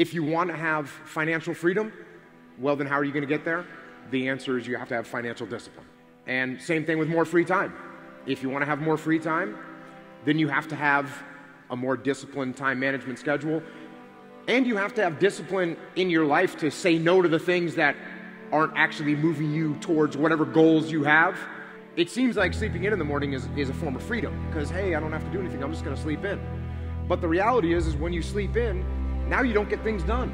If you want to have financial freedom, well, then how are you going to get there? The answer is you have to have financial discipline. And same thing with more free time. If you want to have more free time, then you have to have a more disciplined time management schedule. And you have to have discipline in your life to say no to the things that aren't actually moving you towards whatever goals you have. It seems like sleeping in the morning is a form of freedom because, hey, I don't have to do anything. I'm just going to sleep in. But the reality is when you sleep in, now you don't get things done.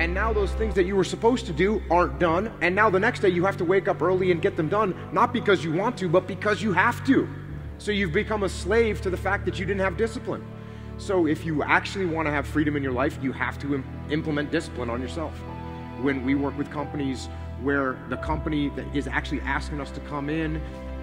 And now those things that you were supposed to do aren't done. And now the next day you have to wake up early and get them done, not because you want to, but because you have to. So you've become a slave to the fact that you didn't have discipline. So if you actually want to have freedom in your life, you have to implement discipline on yourself. When we work with companies where the company that is actually asking us to come in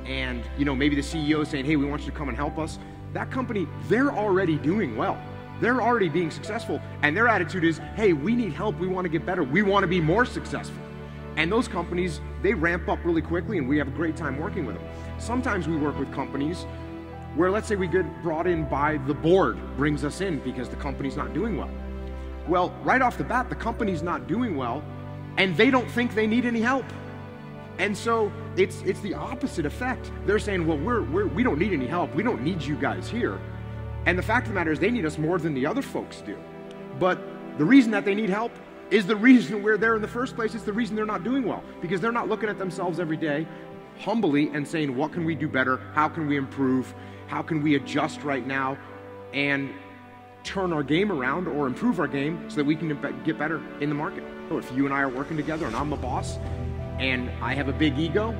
and, maybe the CEO is saying, hey, we want you to come and help us. That company, they're already doing well. They're already being successful. And their attitude is, hey, we need help. We want to get better. We want to be more successful. And those companies, they ramp up really quickly and we have a great time working with them. Sometimes we work with companies where, let's say we get brought in by the board, brings us in because the company's not doing well. Well, right off the bat, the company's not doing well and they don't think they need any help. And so it's the opposite effect. They're saying, well, we don't need any help. We don't need you guys here. And the fact of the matter is they need us more than the other folks do. But the reason that they need help is the reason we're there in the first place. It's the reason they're not doing well. Because they're not looking at themselves every day humbly and saying, what can we do better? How can we improve? How can we adjust right now and turn our game around or improve our game so that we can get better in the market? So if you and I are working together and I'm the boss and I have a big ego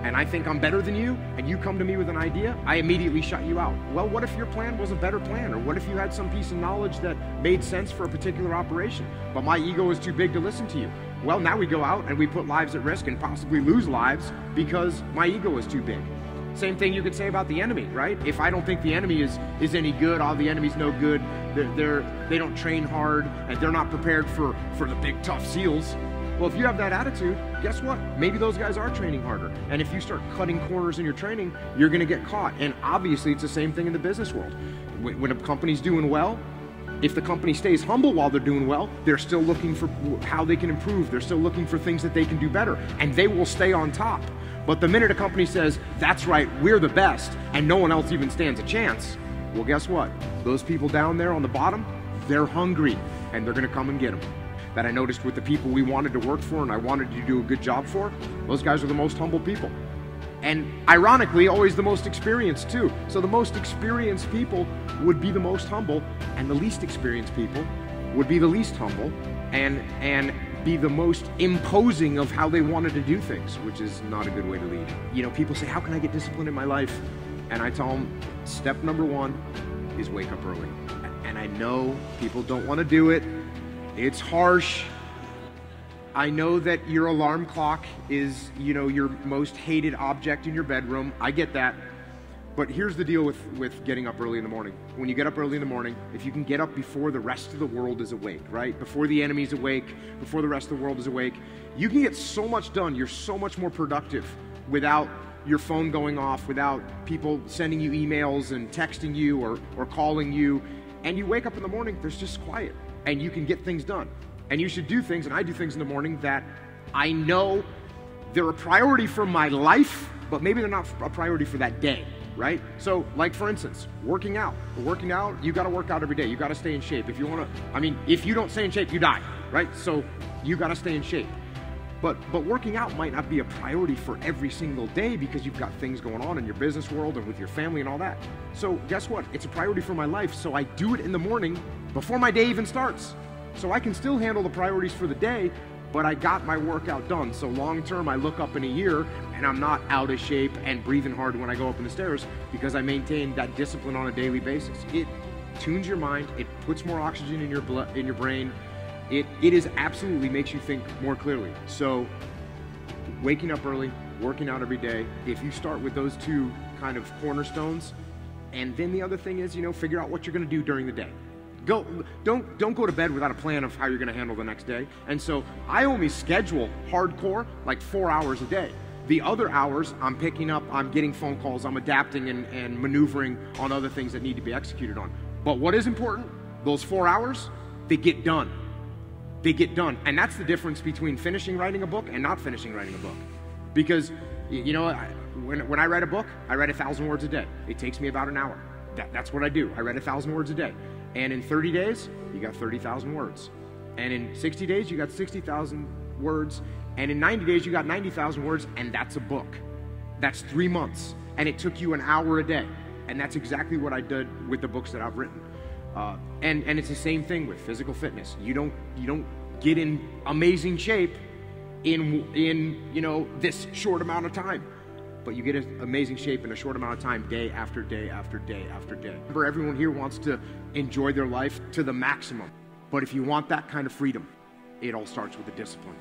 and I think I'm better than you and you come to me with an idea, I immediately shut you out. Well, what if your plan was a better plan? Or what if you had some piece of knowledge that made sense for a particular operation, but my ego is too big to listen to you? Well, now we go out and we put lives at risk and possibly lose lives because my ego is too big. Same thing you could say about the enemy, right? If I don't think the enemy is any good, all the enemy's no good, they don't train hard, and they're not prepared for the big tough SEALs. Well, if you have that attitude, guess what? Maybe those guys are training harder. And if you start cutting corners in your training, you're gonna get caught. And obviously it's the same thing in the business world. When a company's doing well, if the company stays humble while they're doing well, they're still looking for how they can improve. They're still looking for things that they can do better, and they will stay on top. But the minute a company says, that's right, we're the best, and no one else even stands a chance, well, guess what? Those people down there on the bottom, they're hungry, and they're gonna come and get them. That I noticed with the people we wanted to work for and I wanted to do a good job for, those guys are the most humble people. And ironically, always the most experienced too. So the most experienced people would be the most humble, and the least experienced people would be the least humble and be the most imposing of how they wanted to do things, which is not a good way to lead. People say, how can I get discipline in my life? And I tell them, step number one is wake up early. And I know people don't want to do it. It's harsh. I know that your alarm clock is, your most hated object in your bedroom. I get that. But here's the deal with getting up early in the morning. When you get up early in the morning, if you can get up before the rest of the world is awake, right? Before the enemy's awake, before the rest of the world is awake, you can get so much done. You're so much more productive without your phone going off, without people sending you emails and texting you or calling you. And you wake up in the morning, there's just quiet, and you can get things done. And you should do things, and I do things in the morning that I know they're a priority for my life, but maybe they're not a priority for that day, right? So, like for instance, working out. Working out, you gotta work out every day. You gotta stay in shape. If you don't stay in shape, you die, right? So you gotta stay in shape. But working out might not be a priority for every single day because you've got things going on in your business world and with your family and all that. So guess what? It's a priority for my life, so I do it in the morning before my day even starts. So I can still handle the priorities for the day, but I got my workout done. So long term, I look up in a year and I'm not out of shape and breathing hard when I go up in the stairs because I maintain that discipline on a daily basis. It tunes your mind, it puts more oxygen in your blood, in your brain. It is absolutely makes you think more clearly. So waking up early, working out every day, if you start with those two kind of cornerstones, and then the other thing is, figure out what you're gonna do during the day. Don't go to bed without a plan of how you're gonna handle the next day. And so I only schedule hardcore like 4 hours a day. The other hours I'm picking up, I'm getting phone calls, I'm adapting and maneuvering on other things that need to be executed on. But what is important, those 4 hours, they get done. They get done. And that's the difference between finishing writing a book and not finishing writing a book. Because, you know, when I write a book, I write 1,000 words a day. It takes me about an hour. That's what I do. I write 1,000 words a day. And in 30 days, you got 30,000 words. And in 60 days, you got 60,000 words. And in 90 days, you got 90,000 words, and that's a book. That's 3 months. And it took you an hour a day. And that's exactly what I did with the books that I've written. And it's the same thing with physical fitness. You don't get in amazing shape in you know, this short amount of time. But you get in amazing shape in a short amount of time, day after day after day after day. Remember, everyone here wants to enjoy their life to the maximum. But if you want that kind of freedom, it all starts with the discipline.